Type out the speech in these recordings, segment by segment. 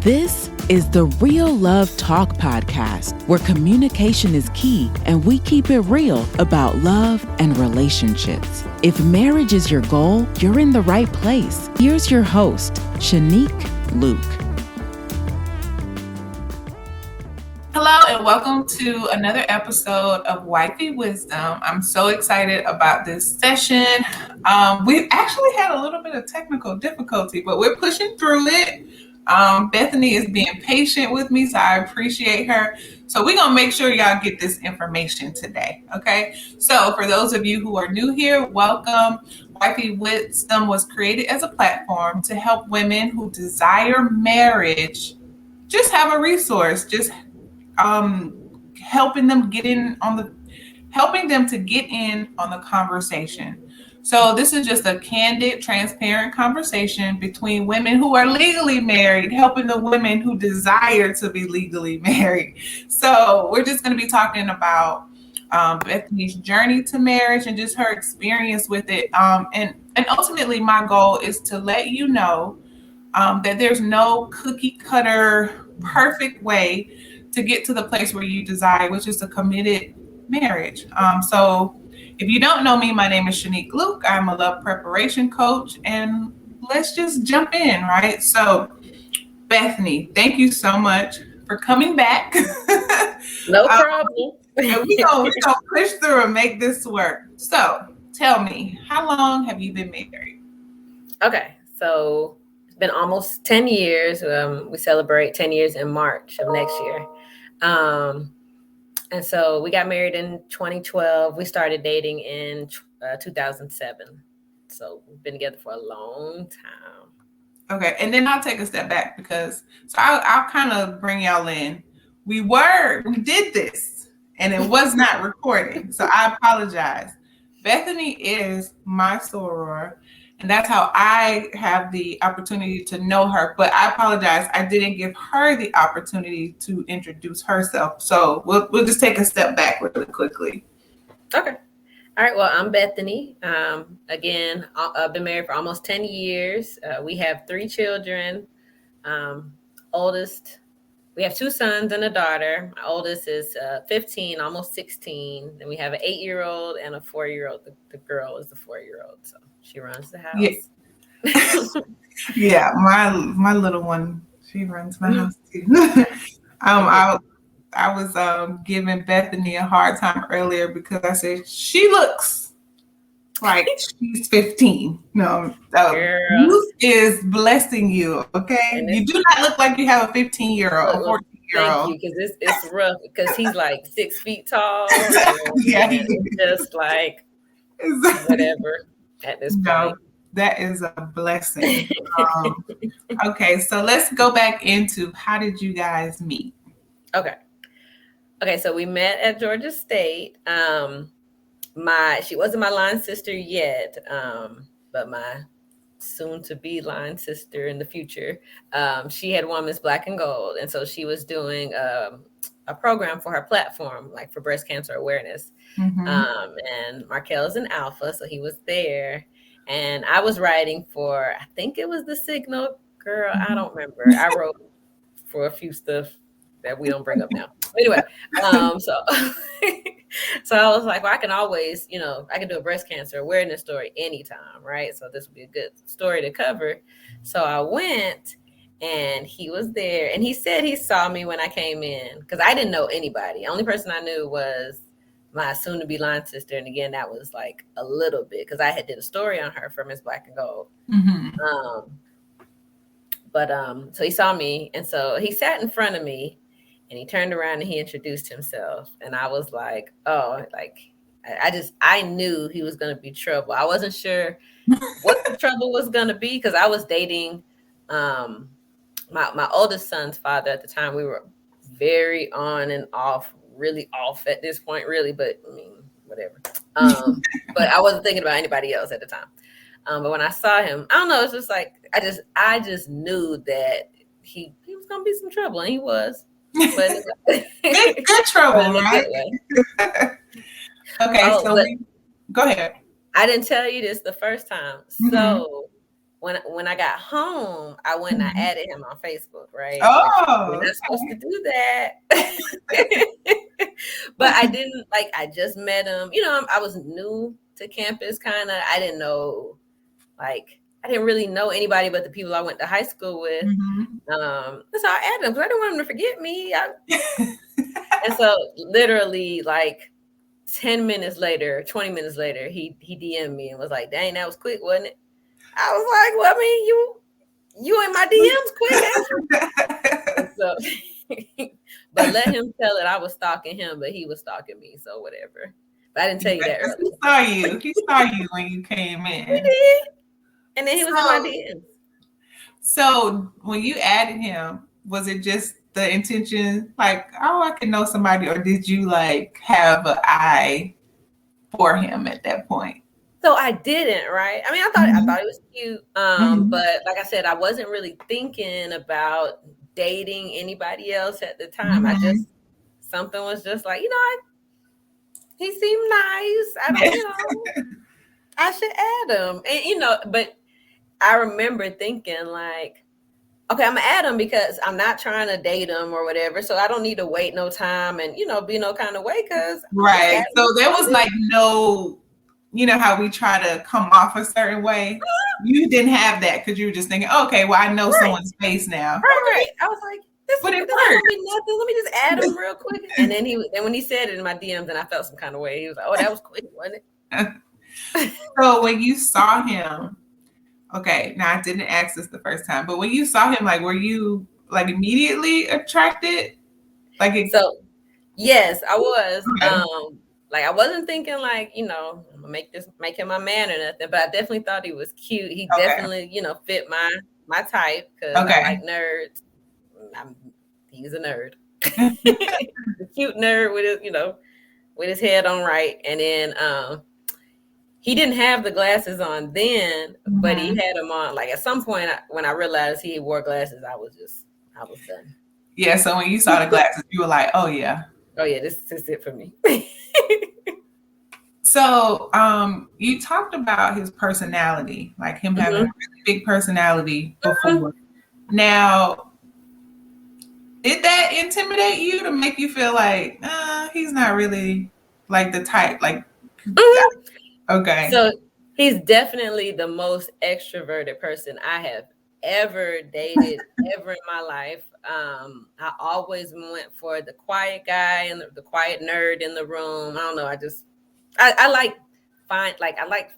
This is the Real Love Talk podcast, where communication is key and we keep it real about love and relationships. If marriage is your goal, you're in the right place. Here's your host, Shanique Luke. Hello and welcome to another episode of Wifey Wisdom. I'm so excited about this session. We've actually had a little bit of technical difficulty, but we're pushing through it. Bethany is being patient with me, so I appreciate her. So we're going to make sure y'all get this information today, okay? So for those of you who are new here, welcome. Wifey Wisdom was created as a platform to help women who desire marriage just have a resource, just helping them to get in on the conversation. So this is just a candid, transparent conversation between women who are legally married, helping the women who desire to be legally married. So we're just going to be talking about Bethany's journey to marriage and just her experience with it. And ultimately, my goal is to let you know that there's no cookie cutter perfect way to get to the place where you desire, which is a committed marriage. So if you don't know me, my name is Shanique Luke. I'm a love preparation coach, and let's just jump in, right? So Bethany, thank you so much for coming back. No problem. And we're gonna push through and make this work. So tell me, how long have you been married? Okay, so it's been almost 10 years. We celebrate 10 years in March of next year. And so we got married in 2012. We started dating in 2007. So we've been together for a long time. Okay, and then I'll take a step back because I'll kind of bring y'all in. We did this, and it was not recording, so I apologize. Bethany is my soror, and that's how I have the opportunity to know her. But I apologize, I didn't give her the opportunity to introduce herself. So we'll just take a step back really quickly. Okay. All right. Well, I'm Bethany. Again, I've been married for almost 10 years. We have 3 children. We have 2 sons and a daughter. My oldest is 15, almost 16. Then we have an 8-year-old and a 4-year-old. The girl is the 4-year-old. So she runs the house. Yeah, my little one, she runs my house too. I was giving Bethany a hard time earlier because I said she looks like she's 15. No, youth is blessing you. Okay, you do not look like you have a 15-year-old, or 14-year-old. Thank you, because it's rough because he's like 6 feet tall. Yeah, just like whatever at this point. That is a blessing. Okay, so let's go back into how did you guys meet? Okay, so we met at Georgia State. She wasn't my line sister yet, but my soon-to-be line sister in the future. She had won Miss Black and Gold, and so she was doing a program for her platform, like for breast cancer awareness. Mm-hmm. And Markel's an alpha, so he was there. And I was writing for, I think it was the Signal Girl. I don't remember. I wrote for a few stuff that we don't bring up now. Anyway, so I was like, well, I can always, I can do a breast cancer awareness story anytime, right? So this would be a good story to cover. So I went, and he was there, and he said he saw me when I came in because I didn't know anybody. The only person I knew was my soon-to-be line sister, and again, that was like a little bit because I had did a story on her for Miss Black and Gold. Mm-hmm. So he saw me, and so he sat in front of me, and he turned around and he introduced himself, and I was like, oh, like I knew he was going to be trouble. I wasn't sure what the trouble was going to be because I was dating my oldest son's father at the time. We were very on and off. Really off at this point, really, but I mean, whatever. But I wasn't thinking about anybody else at the time. But when I saw him, I don't know, it's just like I just knew that he was gonna be some trouble, and he was. But good trouble, right? Okay, go ahead. I didn't tell you this the first time. Mm-hmm. So when I got home, I went and I added him on Facebook, right? Oh, You're not supposed to do that. But I didn't, like, I just met him. You know, I was new to campus, kind of. I didn't know, like, I didn't really know anybody but the people I went to high school with. So I added him because I didn't want him to forget me. And so literally, like, 10 minutes later, 20 minutes later, he DM'd me and was like, dang, that was quick, wasn't it? I was like, well, I mean, you in my DMs quick, ain't you? So, but let him tell it. I was stalking him, but he was stalking me, so whatever. But I didn't tell you that earlier. He saw you when you came in. He did. And then he was in my DMs. So when you added him, was it just the intention, like, oh, I can know somebody, or did you like have an eye for him at that point? So I didn't, right? I mean, I thought it was cute, but like I said, I wasn't really thinking about dating anybody else at the time. I just, something was just like, you know, he seemed nice. I don't, you know, I should add him, and you know, but I remember thinking like, okay, I'm gonna add him because I'm not trying to date him or whatever. So I don't need to wait no time and, you know, be no kind of way. Cause right. So there was like no, you know, how we try to come off a certain way. You didn't have that because you were just thinking, okay, well, I know someone's face now. Right. I was like, this is nothing. Let me just add him real quick. And then when he said it in my DMs, and I felt some kind of way, he was like, oh, that was quick, wasn't it? So when you saw him, okay, now I didn't ask this the first time, but when you saw him, like, were you like immediately attracted? So yes, I was. Okay. Like I wasn't thinking like, you know, I'm gonna make him my man or nothing, but I definitely thought he was cute. He definitely, you know, fit my type because I like nerds. He's a nerd. A cute nerd with his, you know, with his head on right. And then he didn't have the glasses on then, but he had them on. Like at some point when I realized he wore glasses, I was done. Yeah. So when you saw the glasses, you were like, oh yeah, this is it for me. So you talked about his personality, like him having a really big personality before. Now, did that intimidate you to make you feel like he's not really like the type? Like, okay. So he's definitely the most extroverted person I have ever dated ever in my life. I always went for the quiet guy and the quiet nerd in the room. I don't know. I like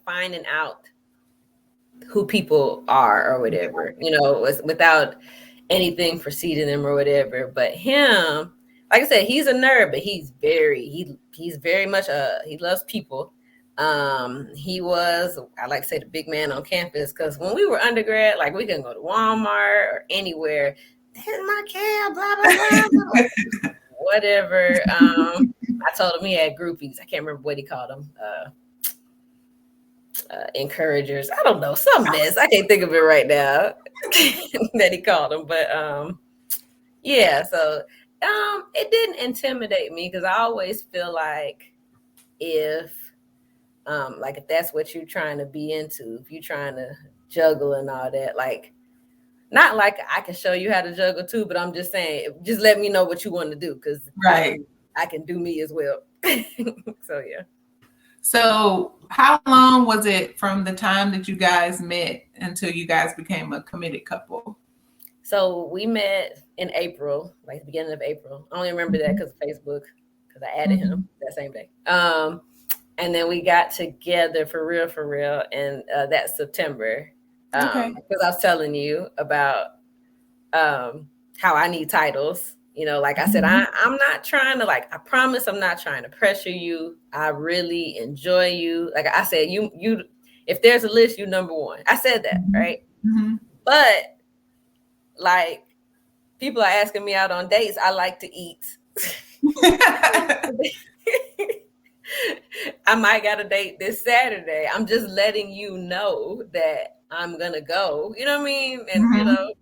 finding out who people are or whatever, you know, without anything preceding them or whatever. But him, like I said, he's a nerd, but he's very much he loves people. He was, I like to say, the big man on campus because when we were undergrad, like we can go to Walmart or anywhere. Here's my cab, blah blah blah, blah. Whatever. I told him he had groupies. I can't remember what he called them. Encouragers. I don't know, some mess. I can't think of it right now that he called them. But yeah, so it didn't intimidate me because I always feel like if that's what you're trying to be into, if you're trying to juggle and all that, like not like I can show you how to juggle too, but I'm just saying, just let me know what you want to do because I can do me as well. So yeah. So how long was it from the time that you guys met until you guys became a committed couple? So we met in April, like the beginning of April. I only remember that because of Facebook, because I added him that same day. And then we got together for real, and that September. Because I was telling you about how I need titles. You know, like I said, I'm not trying to, like, I promise I'm not trying to pressure you. I really enjoy you. Like I said, you if there's a list, you number one. I said that, right? But like people are asking me out on dates, I like to eat. I might got a date this Saturday. I'm just letting you know that I'm gonna go. You know what I mean? And you know,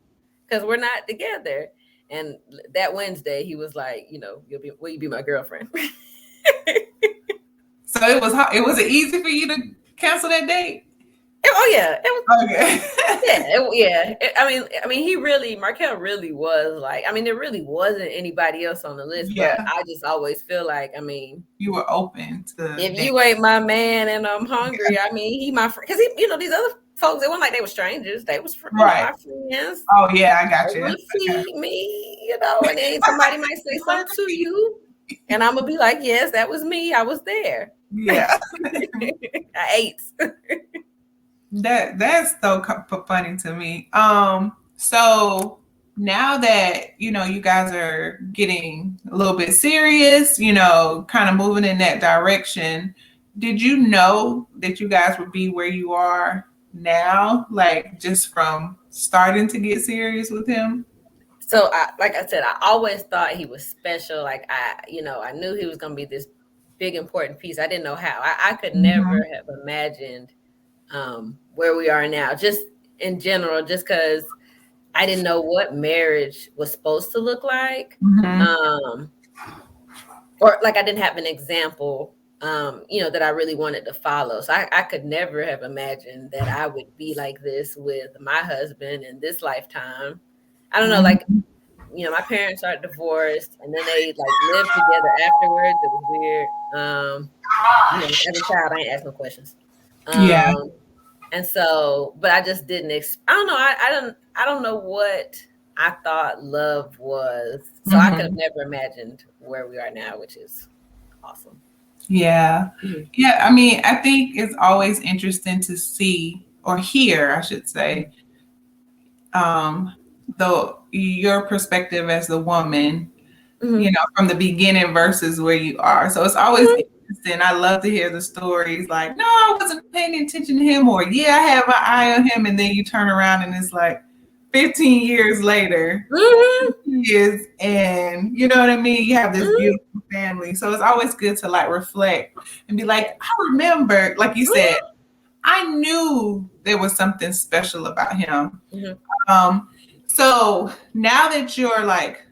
because we're not together. And that Wednesday, he was like, you know, will you be my girlfriend? So it was hard. Was it easy for you to cancel that date? Oh yeah, it was. Okay. I mean, he really, Markel really was like. I mean, there really wasn't anybody else on the list, but Yeah. I just always feel like, I mean, You were open to if date. you ain't my man and I'm hungry, I mean, he my friend. Because he, these other folks, it wasn't like they were strangers. They was, Right. my friends. Oh yeah, I got They you. would Okay. feed me, and then somebody might say something to you, and I'm gonna be like, yes, that was me. I was there. Yeah. I ate. That's so funny to me. So now that you guys are getting a little bit serious, kind of moving in that direction, did you know that you guys would be where you are now, like just from starting to get serious with him? So, like I said, I always thought he was special. Like I knew he was gonna be this big important piece. I didn't know how. I could never have imagined where we are now, just in general, just because I didn't know what marriage was supposed to look like. Or like I didn't have an example, that I really wanted to follow. So I could never have imagined that I would be like this with my husband in this lifetime. I don't know, like, my parents are divorced and then they like lived together afterwards. It was weird. As a child, I ain't ask no questions. Yeah. And so, but I just didn't. I don't know. I don't know what I thought love was. So I could have never imagined where we are now, which is awesome. Yeah. Yeah. I mean, I think it's always interesting to see or hear, I should say, your perspective as the woman, from the beginning versus where you are. So it's always interesting. I love to hear the stories like, no, I wasn't paying attention to him, or yeah, I had my eye on him, and then you turn around and it's like 15 years later, years, and you know what I mean? You have this beautiful family. So it's always good to like reflect and be like, I remember, like you said, I knew there was something special about him. So now that you're like,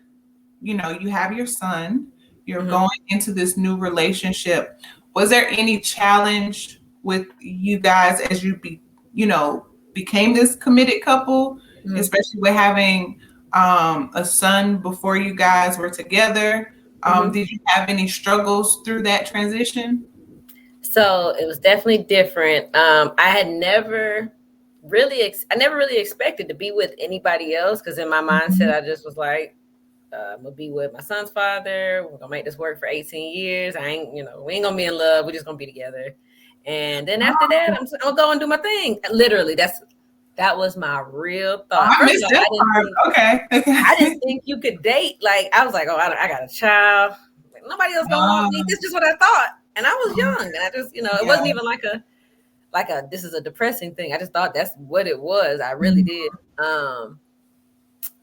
you have your son, you're going into this new relationship. Was there any challenge with you guys as you became this committed couple, especially with having a son before you guys were together? Did you have any struggles through that transition? So it was definitely different. I had never really expected to be with anybody else, because in my mindset, I just was like, I'm gonna be with my son's father. We're gonna make this work for 18 years. We ain't gonna be in love. We're just gonna be together. And then after that, I'm gonna go and do my thing. Literally, that was my real thought. I missed that part. I didn't think you could date. Like, I was like, oh, I got a child. Like, nobody else gonna want me. This is just what I thought. And I was young, and I just, it wasn't even like a this is a depressing thing. I just thought that's what it was. I really did.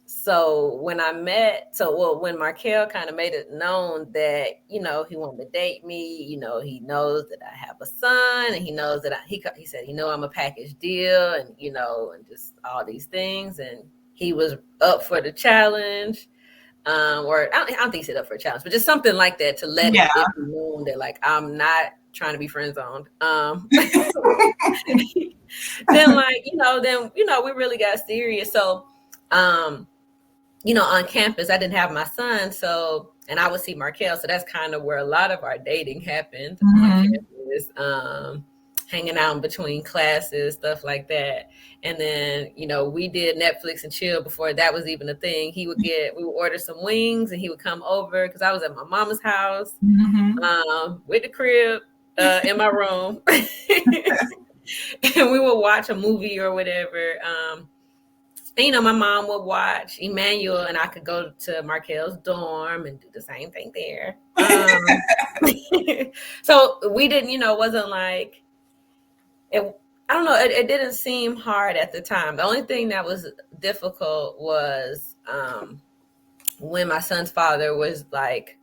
So when when Markel kind of made it known that, he wanted to date me, he knows that I have a son, and he knows that he said, I'm a package deal, and, and just all these things. And he was up for the challenge. Or I don't think he said up for a challenge, but just something like that to let it be known that, like, I'm not trying to be friend zoned. Then we really got serious. So, on campus, I didn't have my son, and I would see Markel. So that's kind of where a lot of our dating happened on campus, hanging out in between classes, stuff like that. And then, we did Netflix and chill before that was even a thing. We would order some wings, and he would come over, because I was at my mama's house, with the crib in my room. And we would watch a movie or whatever. And, my mom would watch Emmanuel, and I could go to Markel's dorm and do the same thing there. So we didn't, wasn't like it. I don't know. It didn't seem hard at the time. The only thing that was difficult was when my son's father was, like,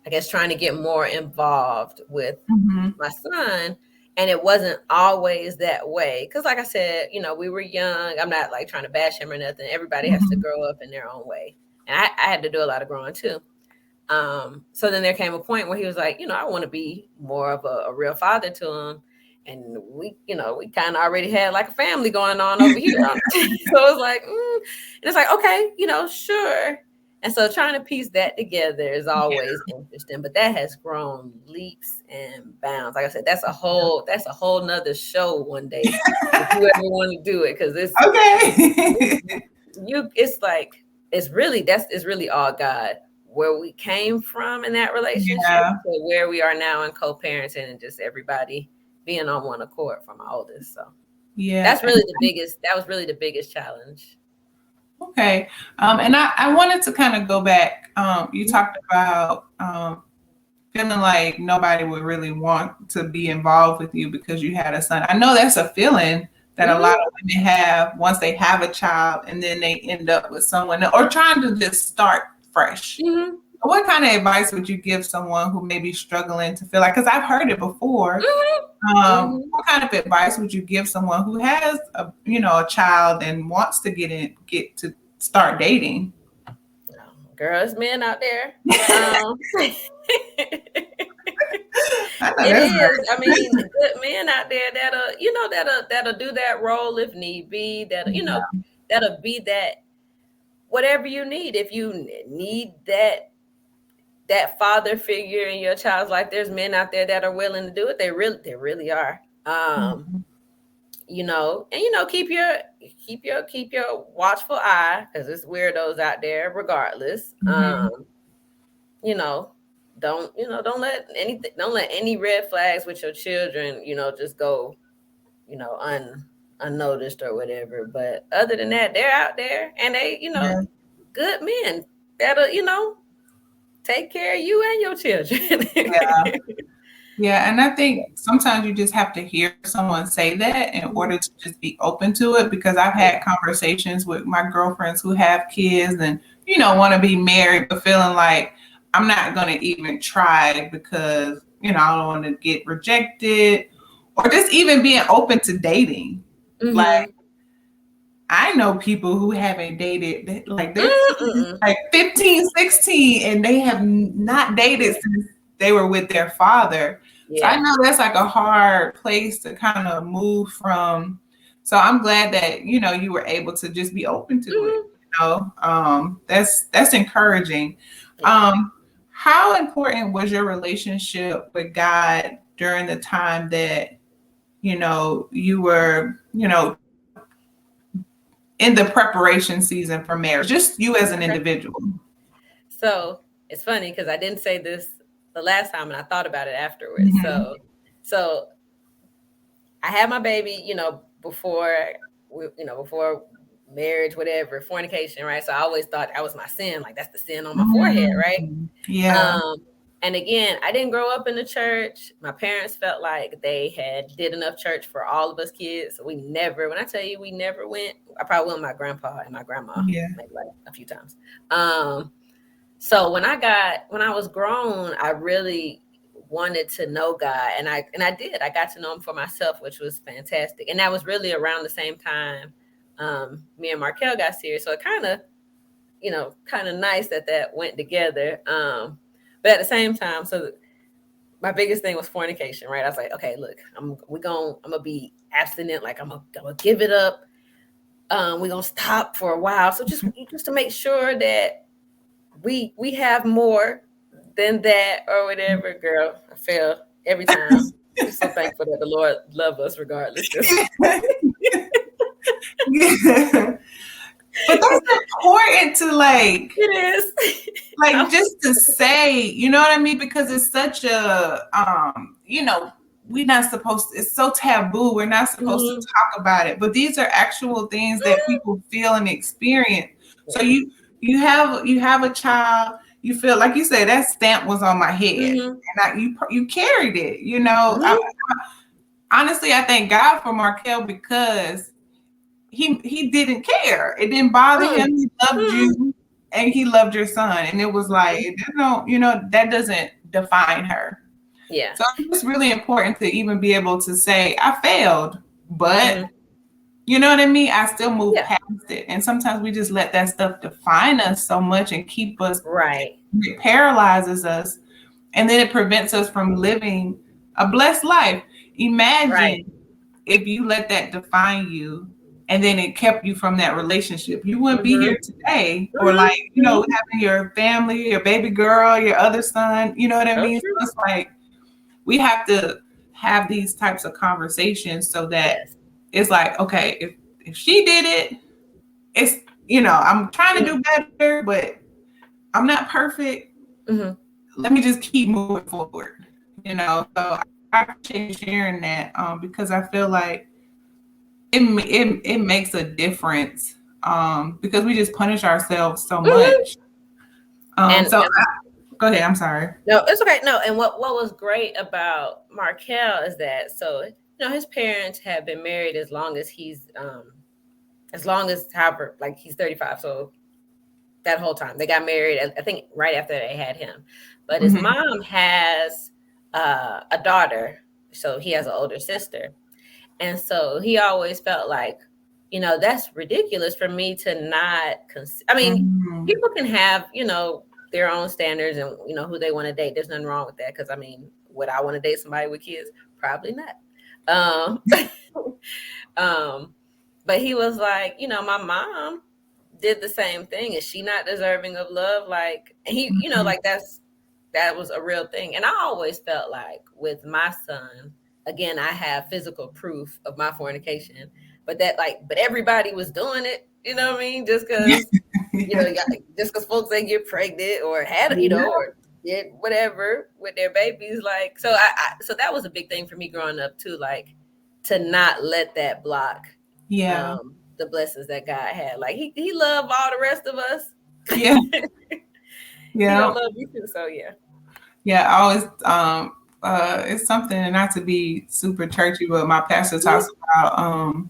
I guess, trying to get more involved with my son. And it wasn't always that way. Because, like I said, we were young. I'm not, like, trying to bash him or nothing. Everybody has to grow up in their own way. And I had to do a lot of growing, too. So then there came a point where he was like, I want to be more of a real father to him. and we kind of already had like a family going on over here. So it's like, and it's like, okay, sure. And so trying to piece that together is always interesting, but that has grown leaps and bounds. Like I said, that's a whole nother show one day if you ever want to do it, because it's okay. it's really all God, where we came from in that relationship to where we are now in co-parenting and just everybody being on one accord from my oldest. So that was really the biggest challenge. Okay. And I wanted to kind of go back. You talked about feeling like nobody would really want to be involved with you because you had a son. I know that's a feeling that a lot of women have once they have a child and then they end up with someone else, or trying to just start fresh. What kind of advice would you give someone who may be struggling to feel like, because I've heard it before, what kind of advice would you give someone who has a child and wants to get to start dating? Girls, men out there. It is. I mean, good men out there that'll do that role if need be. That'll be that whatever you need. If you need that father figure in your child's life, there's men out there that are willing to do it. They really are. Keep your watchful eye, because it's weirdos out there regardless. Don't let any red flags with your children, just go, unnoticed or whatever. But other than that, they're out there and they, good men that'll, take care of you and your children. Yeah, and I think sometimes you just have to hear someone say that in order to just be open to it, because I've had conversations with my girlfriends who have kids and, want to be married, but feeling like I'm not going to even try because, I don't want to get rejected, or just even being open to dating. Like, I know people who haven't dated, like they're like 15, 16, and they have not dated since they were with their father. Yeah. So I know that's like a hard place to kind of move from. So I'm glad that, you were able to just be open to it. That's encouraging. How important was your relationship with God during the time that, you were, in the preparation season for marriage, just you as an individual? So it's funny because I didn't say this the last time and I thought about it afterwards. So I had my baby, before marriage, whatever, fornication, right? So I always thought that was my sin. Like, that's the sin on my forehead, right? Yeah. And again, I didn't grow up in the church. My parents felt like they did enough church for all of us kids. So when I tell you we never went, I probably went with my grandpa and my grandma, maybe like a few times. So when I was grown, I really wanted to know God, and I did. I got to know him for myself, which was fantastic. And that was really around the same time me and Markel got serious. So it kind of nice that went together. But at the same time, so my biggest thing was fornication, right? I was like, okay, look, I'm gonna be abstinent. Like, I'm gonna give it up. We're gonna stop for a while. So just to make sure that we have more than that or whatever. Girl, I fail every time. I'm so thankful that the Lord loves us regardless. But that's important to it is just to say, you know what I mean? Because it's such a, we're not supposed to, it's so taboo. We're not supposed to talk about it, but these are actual things that people feel and experience. So you have a child, you feel like you said that stamp was on my head and you carried it, honestly, I thank God for Markel because he didn't care. It didn't bother him. He loved you and he loved your son. And it was like, that doesn't define her. Yeah. So it's really important to even be able to say, I failed, but you know what I mean? I still move past it. And sometimes we just let that stuff define us so much and keep us right. It paralyzes us. And then it prevents us from living a blessed life. Imagine if you let that define you and then it kept you from that relationship. You wouldn't be here today. Or like, having your family, your baby girl, your other son, you know what I mean? So it's like we have to have these types of conversations so that it's like, okay, if she did it, it's, I'm trying to do better, but I'm not perfect. Let me just keep moving forward, So I appreciate you sharing that because I feel like it makes a difference because we just punish ourselves so much. Go ahead. I'm sorry. No, it's okay. No, and what was great about Markel is that his parents have been married as long as however, like he's 35. So that whole time they got married, I think right after they had him. But his mom has a daughter, so he has an older sister, and so he always felt like, that's ridiculous for me to not. People can have their own standards and who they want to date. There's nothing wrong with that because would I want to date somebody with kids? Probably not. But he was like, my mom did the same thing. Is she not deserving of love? Like he, like that was a real thing. And I always felt like with my son, again, I have physical proof of my fornication, but everybody was doing it. You know what I mean? Just because, just because folks they get pregnant or had, or did whatever with their babies. Like, so so that was a big thing for me growing up too. Like to not let that block. The blessings that God had. Like he loved all the rest of us. Yeah. He don't love you too, so yeah. Yeah, I always it's something, not to be super churchy, but my pastor talks about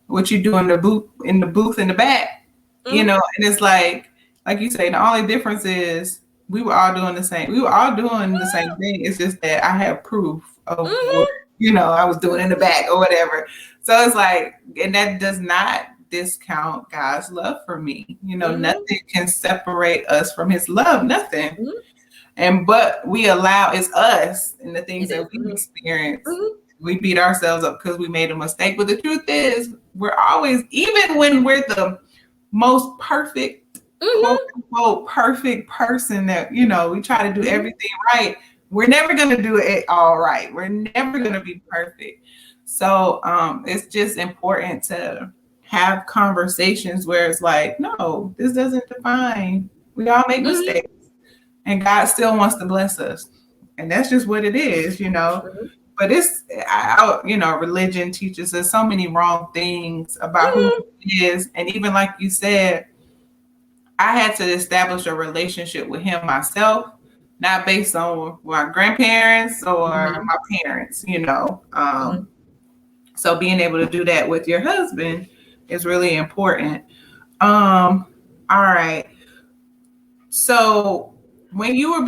what you do in the booth in the back. And it's like you say, the only difference is we were all doing the same. We were all doing the same thing. It's just that I have proof of what I was doing in the back or whatever. So it's like, and that does not discount God's love for me. Nothing can separate us from his love, nothing. But we allow, it's us and the things that we experience. We beat ourselves up because we made a mistake. But the truth is, we're always, even when we're the most perfect, quote unquote, perfect person that, we try to do everything right. We're never going to do it all right. We're never going to be perfect. So it's just important to have conversations where it's like, no, this doesn't define. We all make mistakes and God still wants to bless us. And that's just what it is, But it's, religion teaches us so many wrong things about who he is. And even like you said, I had to establish a relationship with him myself, not based on my grandparents or my parents, So being able to do that with your husband is really important. All right. So when you were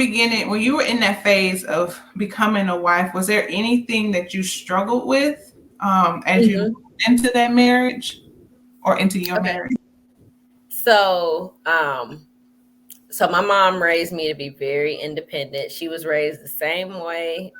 in that phase of becoming a wife, was there anything that you struggled with as you moved into that marriage or into your marriage? So, so my mom raised me to be very independent. She was raised the same way.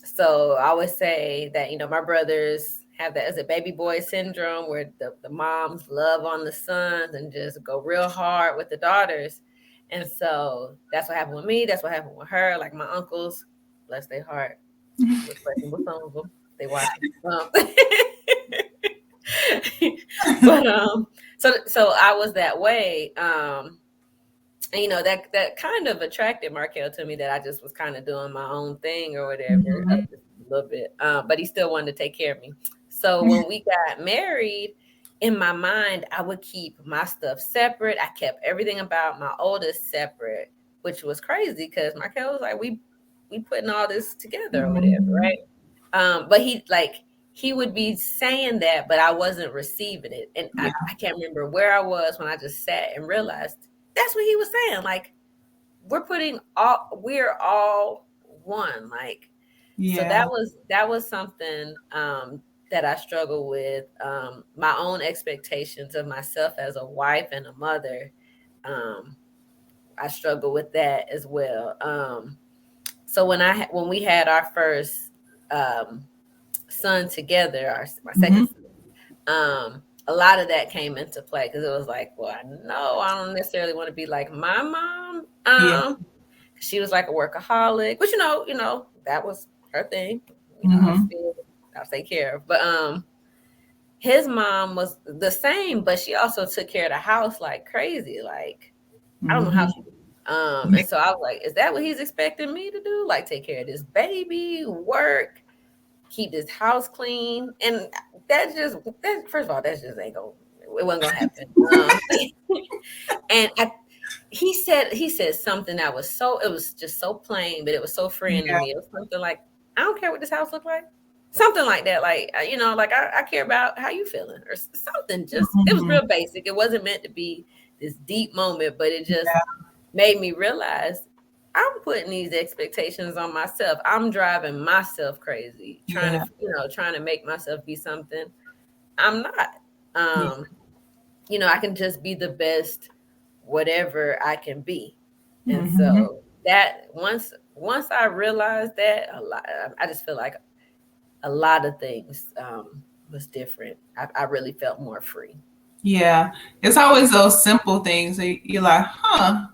So I always say that, my brothers have that as a baby boy syndrome where the moms love on the sons and just go real hard with the daughters. And so that's what happened with me. That's what happened with her. Like my uncles, bless their heart. With some of them, they watch But so I was that way. And, that kind of attracted Markel to me, that I just was kind of doing my own thing or whatever, a little bit. But he still wanted to take care of me. So when we got married, in my mind, I would keep my stuff separate. I kept everything about my oldest separate, which was crazy because Markel was like, we putting all this together or whatever, right? But he would be saying that, but I wasn't receiving it. And I can't remember where I was when I just sat and realized that's what he was saying. Like, we're all one. Like, so that was something that I struggle with. My own expectations of myself as a wife and a mother. I struggle with that as well. So when we had our first son together, my second son, a lot of that came into play because it was like, well, I know I don't necessarily want to be like my mom. She was like a workaholic, which you know that was her thing. I'll take care of. But his mom was the same, but she also took care of the house like crazy. Like I don't know how she. And so I was like, is that what he's expecting me to do? Like take care of this baby, work, keep this house clean, and that first of all, that just ain't gonna. It wasn't gonna happen. And he said something that was it was just so plain, but it was so freeing to me. It was something like, I don't care what this house look like. Something like that. Like, like I care about how you feeling or something. Just, it was real basic. It wasn't meant to be this deep moment, but it just made me realize I'm putting these expectations on myself. I'm driving myself crazy, trying to make myself be something I'm not. I can just be the best whatever I can be. And so that once I realized that, I just feel like a lot of things was different. I really felt more free. Yeah. It's always those simple things that you're like, huh.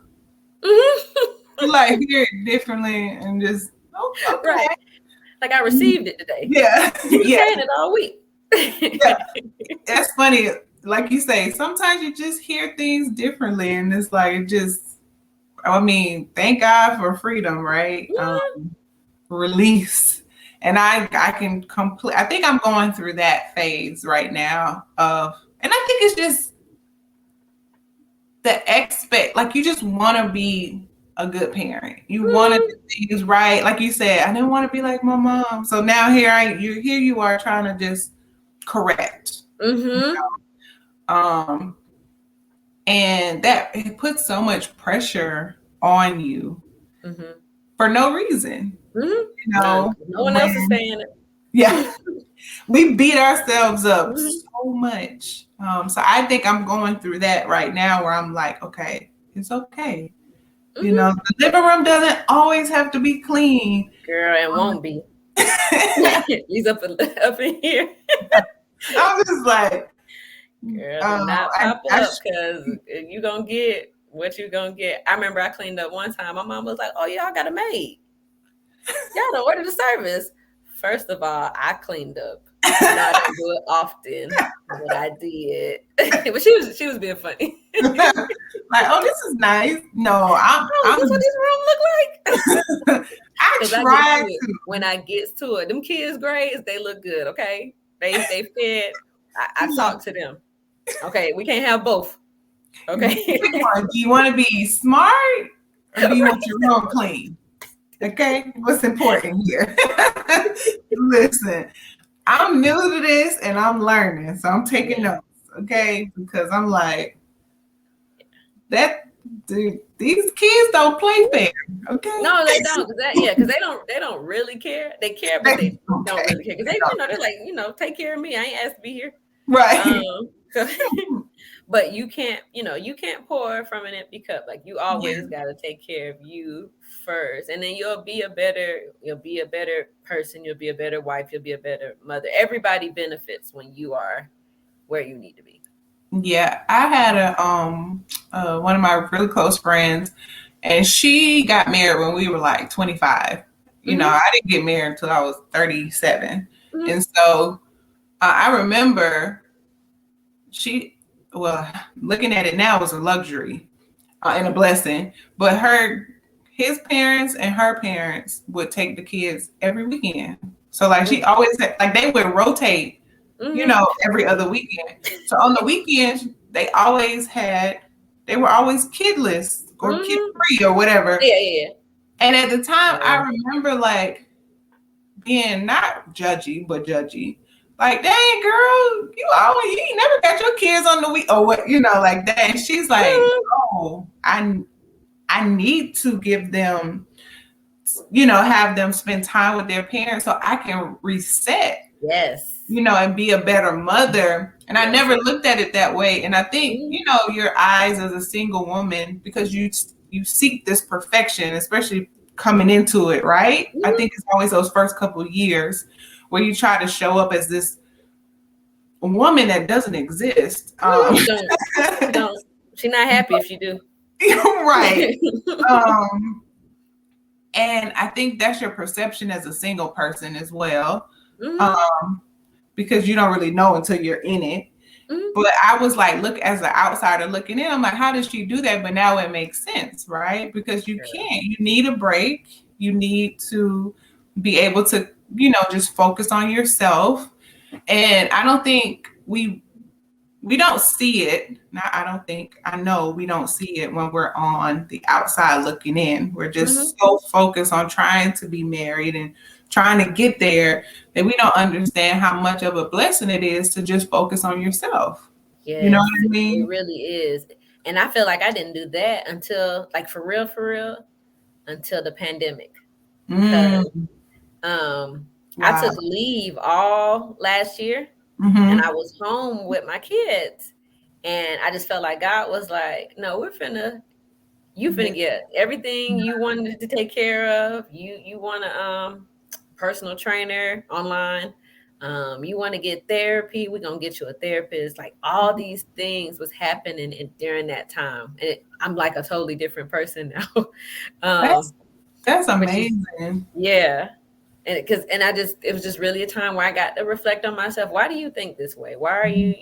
You like hear it differently and just, okay. Right. Like I received it today. Yeah. You were saying it all week. Yeah. That's funny. Like you say, sometimes you just hear things differently, and it's like thank God for freedom, right? Release. And I think I'm going through that phase right now and I think it's just like you just want to be a good parent. You want to do things right. Like you said, I didn't want to be like my mom. So now here you are trying to just correct. And that it puts so much pressure on you for no reason. No one else is saying it. Yeah. We beat ourselves up so much. So I think I'm going through that right now where I'm like, okay, it's okay. The living room doesn't always have to be clean. Girl, it won't be. He's up in here. I was just like, girl, do not pop up because you're going to get what you're going to get. I remember I cleaned up one time. My mom was like, oh, y'all got a maid. Y'all don't order the service. First of all, I cleaned up. I didn't do it often, but I did. But she was being funny. Like, oh, this is nice. No, this is what this room look like. I tried to. When I get to it, them kids' grades, they look good. Okay, they fed. I talk to them. Okay, we can't have both. Okay. Do you want to be smart or do you want your room clean? Okay, what's important here? Listen, I'm new to this and I'm learning, so I'm taking notes, okay? Because I'm like, these kids don't play fair, okay? No, they don't. Because they don't really care. They care, but they don't really care. Because they're like, take care of me. I ain't asked to be here, right? But you can't pour from an empty cup. Like you always got to take care of you first, and then you'll be a better person. You'll be a better wife. You'll be a better mother. Everybody benefits when you are where you need to be. Yeah, I had one of my really close friends, and she got married when we were like 25. I didn't get married until I was 37, and so I remember looking at it now was a luxury and a blessing, but his parents and her parents would take the kids every weekend. So like she always had, like they would rotate, every other weekend. So on the weekends, they were always kidless or kid free or whatever. Yeah. And at the time, I remember like being not judgy, but judgy. Like, dang, girl, you ain't never got your kids on the week or what, like that. And she's like, oh, I need to give them, have them spend time with their parents so I can reset. Yes. And be a better mother. And I never looked at it that way. And I think, your eyes as a single woman, because you seek this perfection, especially coming into it, right? I think it's always those first couple of years where you try to show up as this woman that doesn't exist. Don't. She's not happy if you do. Right. And I think that's your perception as a single person as well. Because you don't really know until you're in it. But I was like, look, as an outsider looking in, I'm like, how does she do that? But now it makes sense, right? Because you can't. You need a break. You need to be able to, just focus on yourself. And I don't think we don't see it. I know we don't see it when we're on the outside looking in. We're just so focused on trying to be married and trying to get there that we don't understand how much of a blessing it is to just focus on yourself. Yeah, you know what I mean? It really is. And I feel like I didn't do that until, like, for real, until the pandemic. I took leave all last year and I was home with my kids. And I just felt like God was like, no, you finna get everything you wanted to take care of. You want a personal trainer online. You want to get therapy. We're going to get you a therapist. Like, all these things was happening during that time. And I'm like a totally different person now. That's amazing. Yeah. And it was just really a time where I got to reflect on myself. Why do you think this way? Why are you,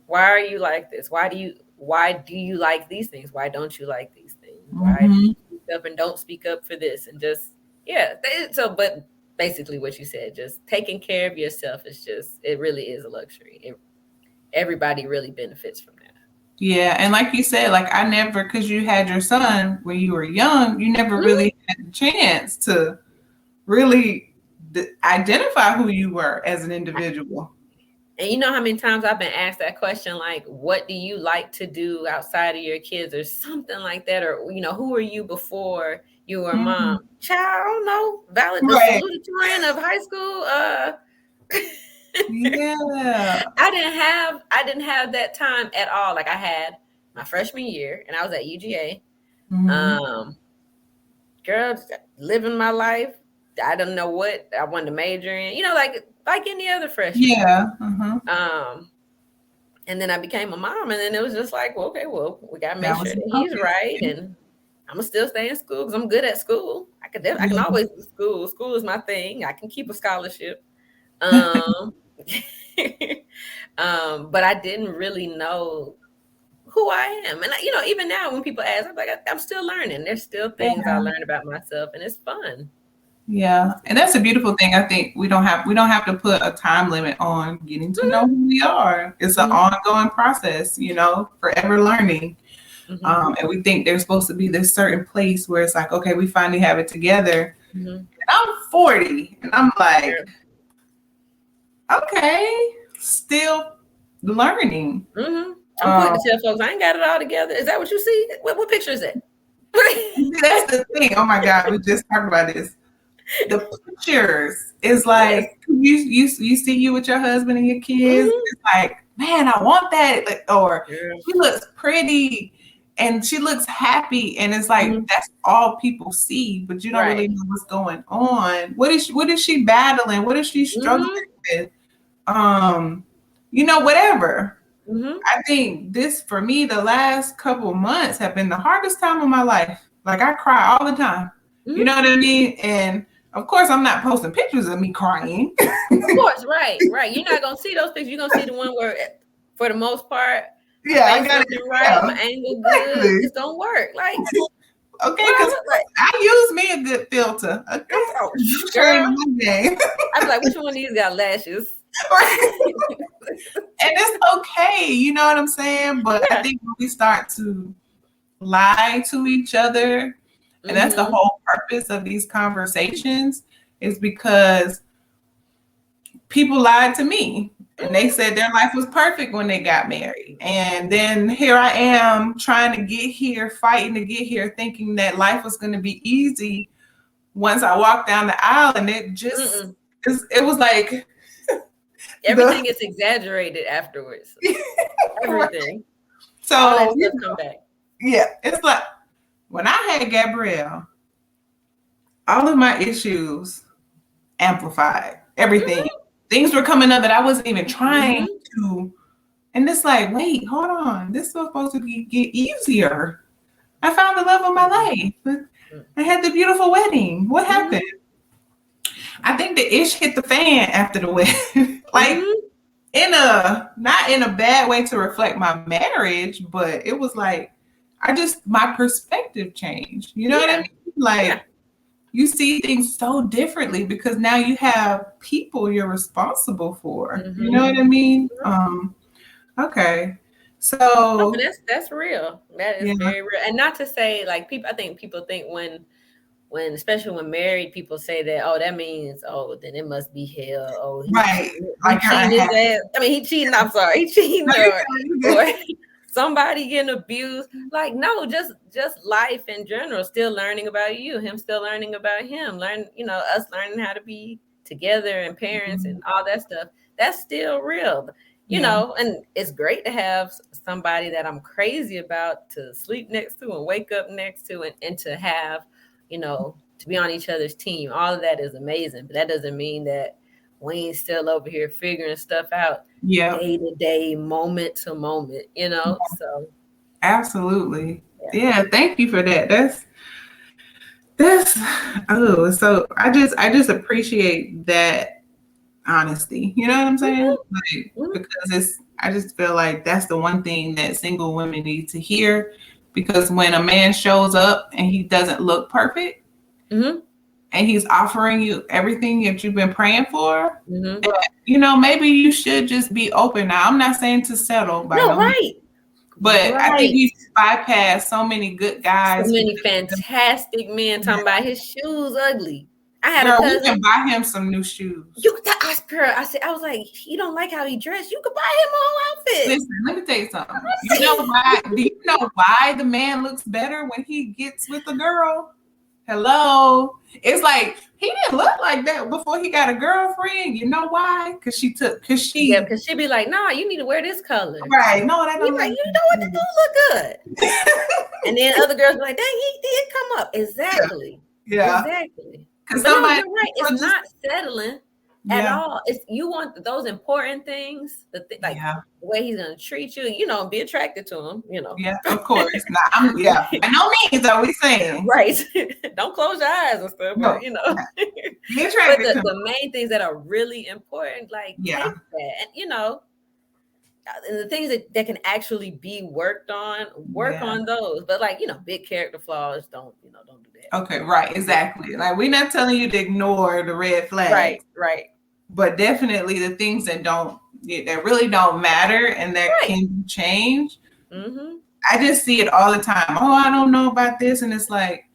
why are you like this? Why do you like these things? Why don't you like these things? Why do you speak up and don't speak up for this? And just, but basically what you said, just taking care of yourself it really is a luxury. Everybody really benefits from that. Yeah. And like you said, like because you had your son when you were young, you never really had the chance to really identify who you were as an individual. And you know how many times I've been asked that question, like, what do you like to do outside of your kids or something like that? Or, who are you before you were mom? Child, I don't know. Valedictorian of high school. Yeah. I didn't have that time at all. Like, I had my freshman year and I was at UGA. Girl, living my life. I don't know what I wanted to major in, like any other freshman. Yeah. And then I became a mom, and then it was just like, well, okay, we got to make sure that he's right, and I'm gonna still stay in school because I'm good at school. I can always do school. School is my thing. I can keep a scholarship. But I didn't really know who I am, and even now when people ask, I'm like, I'm still learning. There's still things I learn about myself, and it's fun. Yeah, and that's a beautiful thing. I think we don't have to put a time limit on getting to know who we are. It's an ongoing process, forever learning. And we think there's supposed to be this certain place where it's like, okay, we finally have it together. And I'm 40, and I'm like, okay, still learning. I'm quick to tell folks I ain't got it all together. Is that what you see? What picture is it? That's the thing. Oh my God, we just talked about this. The pictures is like you see you with your husband and your kids. It's like, man, I want that. Or she looks pretty and she looks happy, and it's like that's all people see, but you don't really know what's going on. What is she battling? What is she struggling with? Whatever. I think this, for me, the last couple of months have been the hardest time of my life. Like, I cry all the time. You know what I mean? And of course, I'm not posting pictures of me crying. Of course, right. You're not gonna see those pictures. You're gonna see the one where, for the most part, I got it right. My angle good. It's gonna work. Like, okay, because I use me a good filter. Okay, I'm like, which one of these got lashes? And it's okay, you know what I'm saying? But I think when we start to lie to each other, and that's the whole purpose of these conversations, is because people lied to me and they said their life was perfect when they got married. And then here I am trying to get here, fighting to get here, thinking that life was going to be easy once I walked down the aisle. And it just, it was like, everything is exaggerated afterwards. Everything. So, all that stuff come back. Yeah, it's like when I had Gabrielle, all of my issues amplified everything. Mm-hmm. Things were coming up that I wasn't even trying Mm-hmm. to. And it's like, wait, hold on. This was supposed to get easier. I found the love of my life. I had the beautiful wedding. What happened? I think the ish hit the fan after the wedding. Like in a not in a bad way to reflect my marriage, but it was like my perspective changed. You know what I mean? Like you see things so differently because now you have people you're responsible for. You know what I mean? Okay. So That's real. That is very real. And not to say like people, I think people think when especially when married people say that, oh, that means, oh, then it must be hell. Oh, he cheating his ass. I mean, he cheating. I'm sorry, he cheating or somebody getting abused. Like, no, just life in general. Still learning about you. Him still learning about him. Us learning how to be together and parents and all that stuff. That's still real. You know, and it's great to have somebody that I'm crazy about to sleep next to and wake up next to and to have, to be on each other's team. All of that is amazing, but that doesn't mean that we ain't still over here figuring stuff out day to day, moment to moment, so. Absolutely. Yeah. Thank you for that. So I just appreciate that honesty. You know what I'm saying? Like, because I just feel like that's the one thing that single women need to hear. Because when a man shows up and he doesn't look perfect, and he's offering you everything that you've been praying for, maybe you should just be open. Now, I'm not saying to settle, but I think we bypassed so many good guys, so many fantastic men talking about his shoes ugly. I had a cousin. You can buy him some new shoes. I was like, you don't like how he dressed. You could buy him a whole outfit. Listen, let me tell you something. You know why? Do you know why the man looks better when he gets with a girl? Hello. It's like he didn't look like that before he got a girlfriend. You know why? Because she be like, nah, you need to wear this color. Right. No, that don't like, you know what, this don't look good. And then other girls be like, dang, he did come up. Exactly. Yeah. Exactly. But no, you're right. It's not settling at all. It's you want those important things, the way he's gonna treat you, be attracted to him, Yeah, of course. By no means are we saying. Right. Don't close your eyes and stuff, but be attracted to the main things that are really important, like take that. And and the things that can actually be worked on, on those. But big character flaws, don't do that. Okay, right, exactly. Like we're not telling you to ignore the red flags. Right. But definitely the things that really don't matter and that can be changed. I just see it all the time. Oh, I don't know about this. And it's like,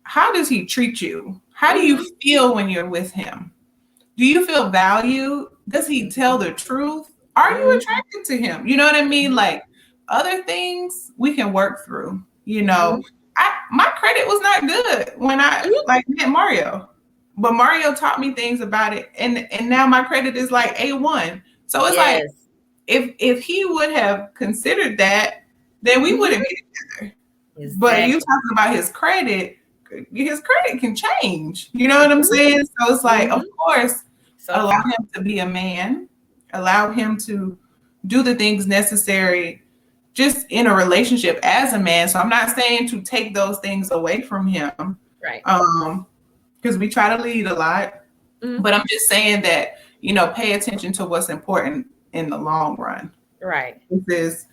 how does he treat you? How do you feel when you're with him? Do you feel valued? Does he tell the truth? Are you attracted to him? You know what I mean? Like other things we can work through, my credit was not good when I met Mario, but Mario taught me things about it. And now my credit is like A1. So it's like, if he would have considered that, then we wouldn't be together. Exactly. But you talking about his credit can change. You know what I'm saying? So it's like, of course, allow him to be a man, allow him to do the things necessary just in a relationship as a man. So I'm not saying to take those things away from him. Right. Because we try to lead a lot. But I'm just saying that, pay attention to what's important in the long run. Right. This,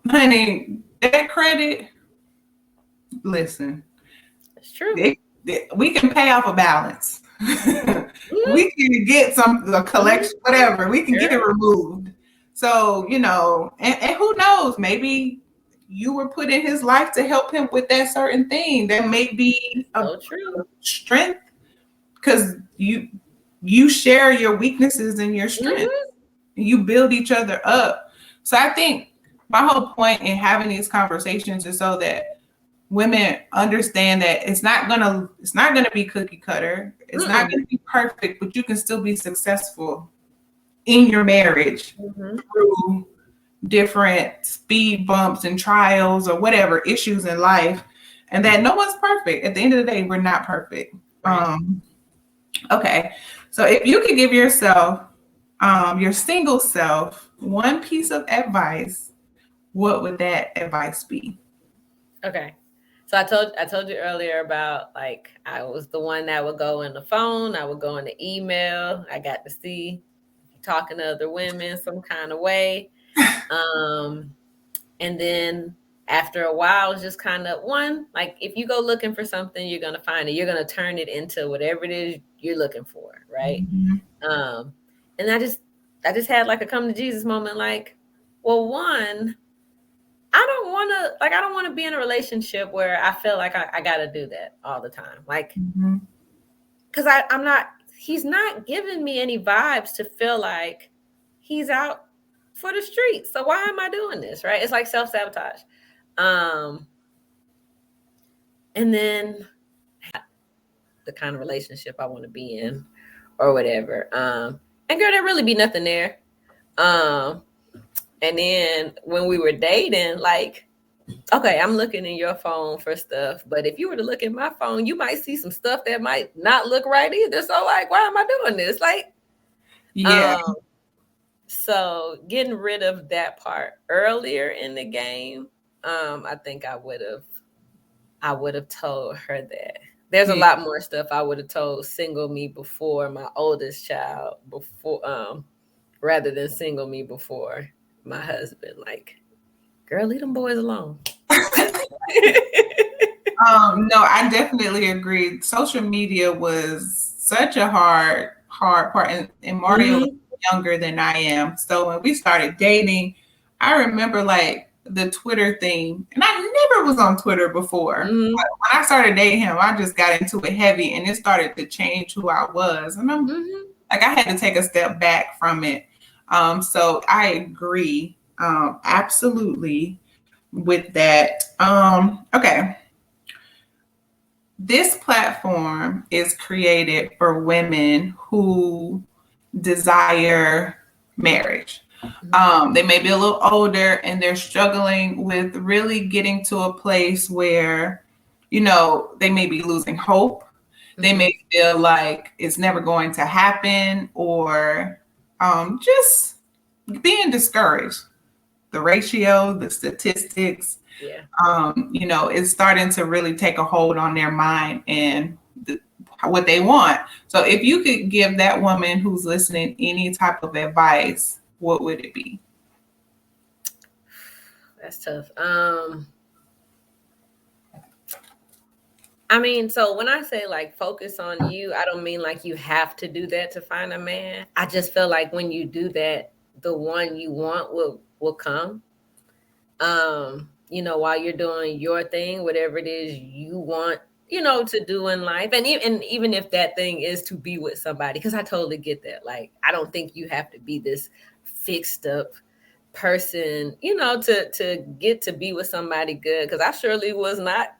honey, that credit, listen. It's true. We can pay off a balance. We can get a collection, whatever. We can get it removed. So, and who knows, maybe you were put in his life to help him with that certain thing. That may be a strength because you share your weaknesses and your strengths. You build each other up. So I think my whole point in having these conversations is so that women understand that it's not gonna be cookie cutter. It's not gonna be perfect, but you can still be successful in your marriage through different speed bumps and trials or whatever issues in life. and that no one's perfect. At the end of the day, we're not perfect. Right. Okay. So if you could give yourself, your single self, one piece of advice, what would that advice be? Okay. So I told you earlier about, like, I was the one that would go in the phone, I would go in the email. I got to see talking to other women some kind of way. And then after a while, it's just kind of one, like, if you go looking for something, you're gonna find it. You're gonna turn it into whatever it is you're looking for, right? Mm-hmm. And I just had like a come to Jesus moment, like, well, one, I don't want to be in a relationship where I feel like I got to do that all the time. Like, Mm-hmm. because he's not giving me any vibes to feel like he's out for the streets. So why am I doing this? Right. It's like self-sabotage. And then the kind of relationship I want to be in or whatever. And girl, there really be nothing there. And then when we were dating, like, okay, I'm looking in your phone for stuff, but if you were to look at my phone, you might see some stuff that might not look right either. So, like, why am I doing this? Like, Yeah. So getting rid of that part earlier in the game, I think I would have told her that. There's a lot more stuff I would have told single me before my oldest child, before rather than single me before my husband. Like, girl, leave them boys alone. No, I definitely agree. Social media was such a hard part, and Mario was younger than I am. So when we started dating, I remember like the Twitter thing, and I never was on Twitter before. But when I started dating him, I just got into it heavy, and it started to change who I was. And I'm like, I had to take a step back from it. So I agree, absolutely with that. Okay. This platform is created for women who desire marriage. They may be a little older and they're struggling with really getting to a place where, they may be losing hope. They may feel like it's never going to happen, or just being discouraged. The ratio, the statistics, it's starting to really take a hold on their mind and what they want. So if you could give that woman who's listening any type of advice, what would it be? That's tough. I mean, so when I say like focus on you, I don't mean like you have to do that to find a man. I just feel like when you do that, the one you want will come. While you're doing your thing, whatever it is you want, to do in life. And even if that thing is to be with somebody, because I totally get that. Like, I don't think you have to be this fixed up person, to get to be with somebody good. Because I surely was not.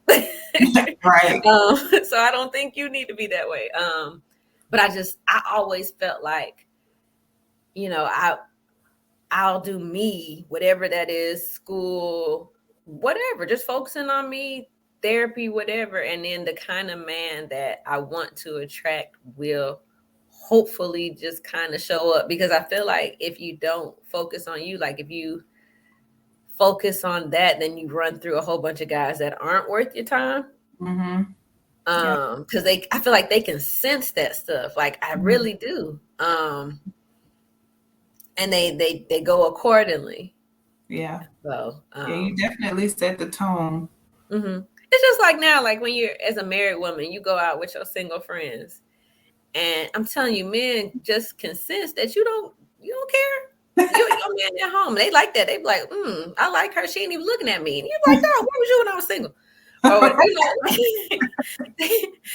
Right. So I don't think you need to be that way. But I always felt like, I'll do me, whatever that is, school, whatever, just focusing on me, therapy, whatever. And then the kind of man that I want to attract will hopefully just kind of show up, because I feel like if you don't focus on you, like if you focus on that, then you run through a whole bunch of guys that aren't worth your time. Because I feel like they can sense that stuff. Like, I really do. And they go accordingly. Yeah. So you definitely set the tone. It's just like now, like when you're as a married woman, you go out with your single friends, and I'm telling you, men just can sense that you don't care. Your man at home, they like that. They be like, I like her. She ain't even looking at me. And you're like, oh, where was you when I was single? Or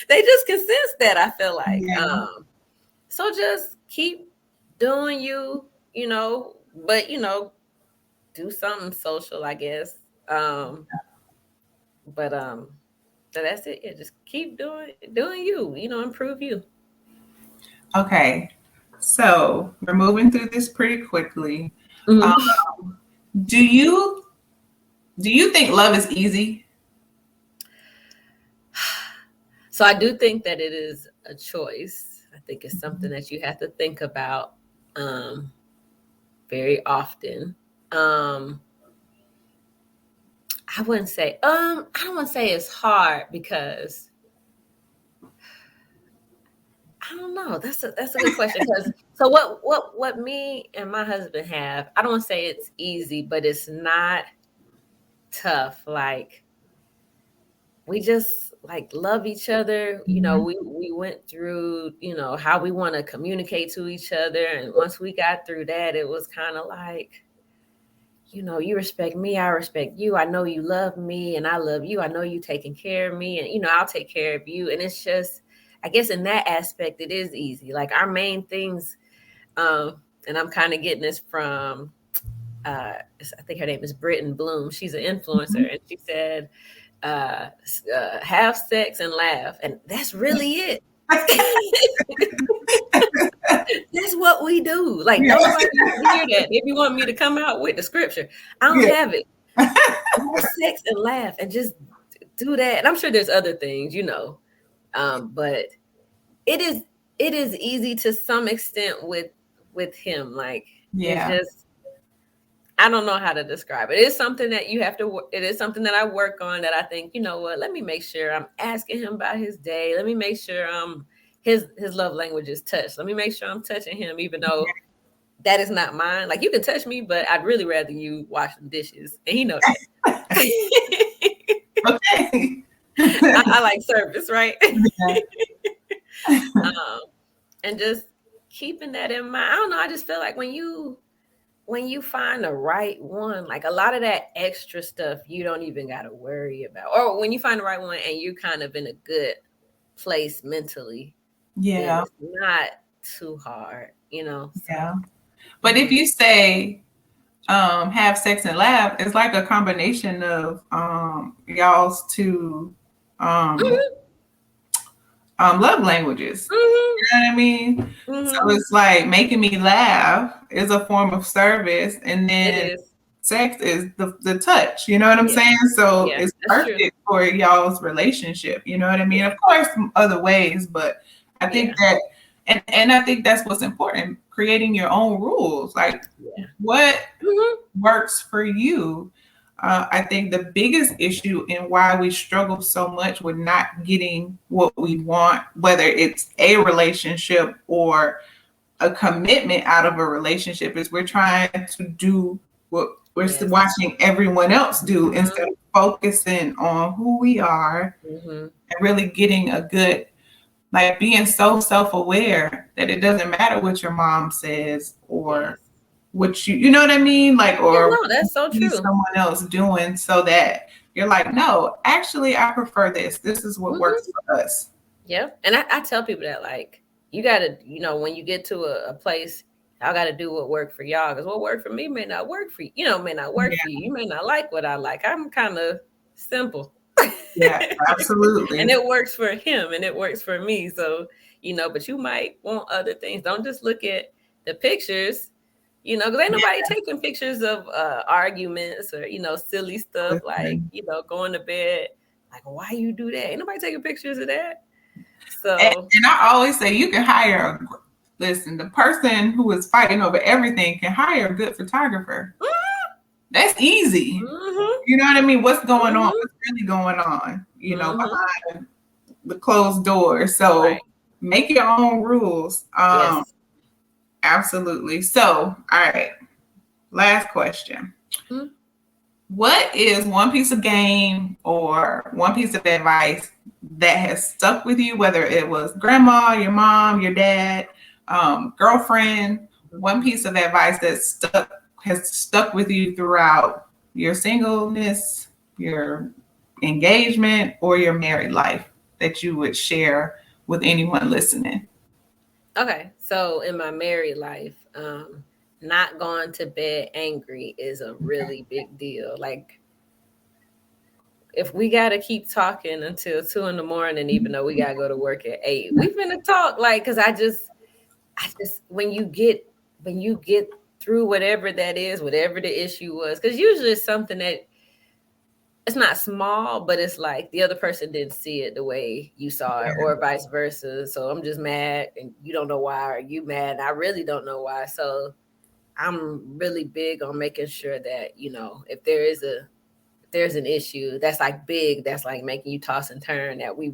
they just can sense that. I feel like. Yeah. So just keep doing you, but do something social, I guess. But so that's it. Yeah, just keep doing you, improve you. Okay. So we're moving through this pretty quickly. Do you think love is easy? So I do think that it is a choice. I think it's something that you have to think about very often. I wouldn't say I don't want to say it's hard because I don't know. That's a good question. Because so what me and my husband have, I don't want to say it's easy, but it's not tough. Like we just like love each other. You know, we went through, you know, how we want to communicate to each other. And once we got through that, it was kind of like, you know, you respect me, I respect you. I know you love me and I love you. I know you taking care of me and, you know, I'll take care of you. And it's just, I guess in that aspect, it is easy. Like our main things, and I'm kind of getting this from, I think her name is Britton Bloom. She's an influencer. And she said, have sex and laugh. And that's really it. That's what we do. Like nobody hear that. If you want me to come out with the scripture, I don't have it. Have sex and laugh and just do that. And I'm sure there's other things, you know, but it is easy to some extent with him. Like it's just, I don't know how to describe it. It's something that you have to. It is something that I work on. That I think, you know what? Let me make sure I'm asking him about his day. Let me make sure his love language is touch. Let me make sure I'm touching him, even though that is not mine. Like you can touch me, but I'd really rather you wash the dishes, and he knows that. Okay. I like service, right? And just keeping that in mind. I don't know. I just feel like when you find the right one, like a lot of that extra stuff, you don't even got to worry about. Or when you find the right one and you're kind of in a good place mentally, it's not too hard, you know? So. Yeah. But if you say have sex and laugh, it's like a combination of y'all's two love languages. You know what I mean? So it's like making me laugh is a form of service, and then sex is the touch. You know what I'm saying? So it's perfect for y'all's relationship. You know what I mean? Of course, other ways, but I think that, and I think that's what's important. Creating your own rules, like what works for you. I think the biggest issue in why we struggle so much with not getting what we want, whether it's a relationship or a commitment out of a relationship, is we're trying to do what we're watching everyone else do instead of focusing on who we are and really getting a good, like being so self-aware that it doesn't matter what your mom says or what you know what I mean? Like, or no, that's so true. Someone else doing, so that you're like, no, actually, I prefer this. This is what works for us. Yeah. And I tell people that, like, you got to, you know, when you get to a place, I got to do what worked for y'all. Because what worked for me may not work for you. You know, may not work for you. You may not like what I like. I'm kind of simple. Yeah, absolutely. And it works for him and it works for me. So, you know, but you might want other things. Don't just look at the pictures. You know, because ain't nobody taking pictures of arguments or, you know, silly stuff like, you know, going to bed. Like, why you do that? Ain't nobody taking pictures of that. So, and I always say you can hire, the person who is fighting over everything can hire a good photographer. That's easy. You know what I mean? What's going on? What's really going on, you know, behind the closed doors. So make your own rules. Absolutely. So, all right. Last question. What is one piece of game or one piece of advice that has stuck with you, whether it was grandma, your mom, your dad, girlfriend, one piece of advice that has stuck with you throughout your singleness, your engagement, or your married life that you would share with anyone listening? Okay. So in my married life, not going to bed angry is a really big deal. Like if we got to keep talking until 2 a.m, even though we got to go to work at 8, we've been to talk, like, cause I just, when you get through whatever that is, whatever the issue was, cause usually it's something that it's not small, but it's like the other person didn't see it the way you saw it, or vice versa. So I'm just mad and you don't know why, or you mad and I really don't know why. So I'm really big on making sure that, you know, if there's an issue that's like big, that's like making you toss and turn, that we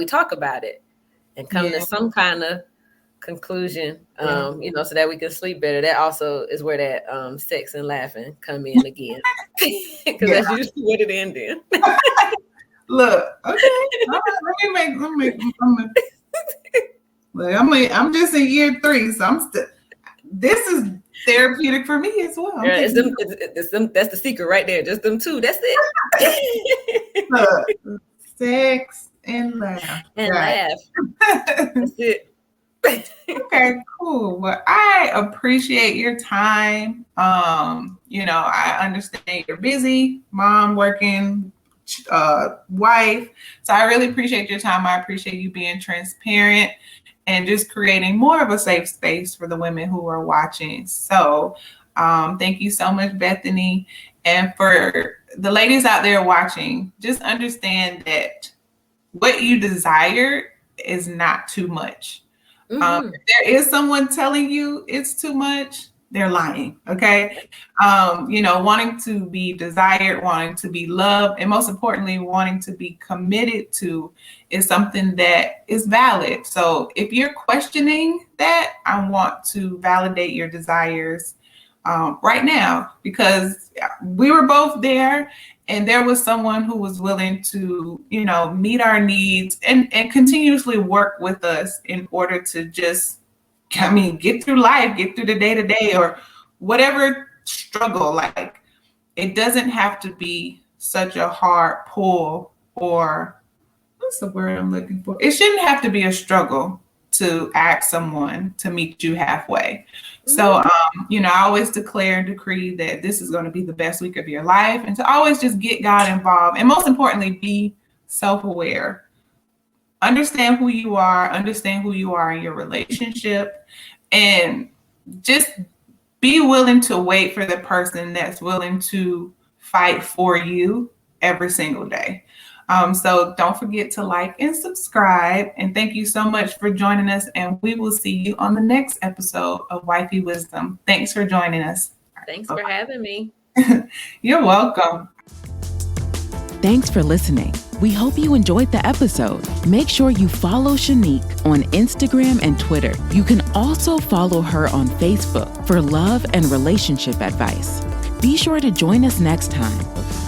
talk about it and come to some kind of conclusion, you know, so that we can sleep better. That also is where that sex and laughing come in again, because that's usually what it ends in. Look, okay, all right, I'm just in year 3, so this is therapeutic for me as well. It's them, that's the secret right there. Just them two. That's it. Look, sex and laugh. Laugh. That's it. Okay, cool. Well, I appreciate your time. You know, I understand you're busy, mom, working, wife. So I really appreciate your time. I appreciate you being transparent and just creating more of a safe space for the women who are watching. So thank you so much, Bethany. And for the ladies out there watching, just understand that what you desire is not too much. If there is someone telling you it's too much, they're lying. Okay. You know, wanting to be desired, wanting to be loved, and most importantly, wanting to be committed to is something that is valid. So if you're questioning that, I want to validate your desires right now, because we were both there. And there was someone who was willing to, you know, meet our needs and continuously work with us in order to just, get through life, get through the day-to-day or whatever struggle. Like, it doesn't have to be such a hard pull, or what's the word I'm looking for? It shouldn't have to be a struggle to ask someone to meet you halfway. So, you know, I always declare and decree that this is going to be the best week of your life, and to always just get God involved. And most importantly, be self-aware. Understand who you are in your relationship, and just be willing to wait for the person that's willing to fight for you every single day. So don't forget to like and subscribe. And thank you so much for joining us. And we will see you on the next episode of Wifey Wisdom. Thanks for joining us. Thanks for having me. You're welcome. Thanks for listening. We hope you enjoyed the episode. Make sure you follow Shanique on Instagram and Twitter. You can also follow her on Facebook for love and relationship advice. Be sure to join us next time.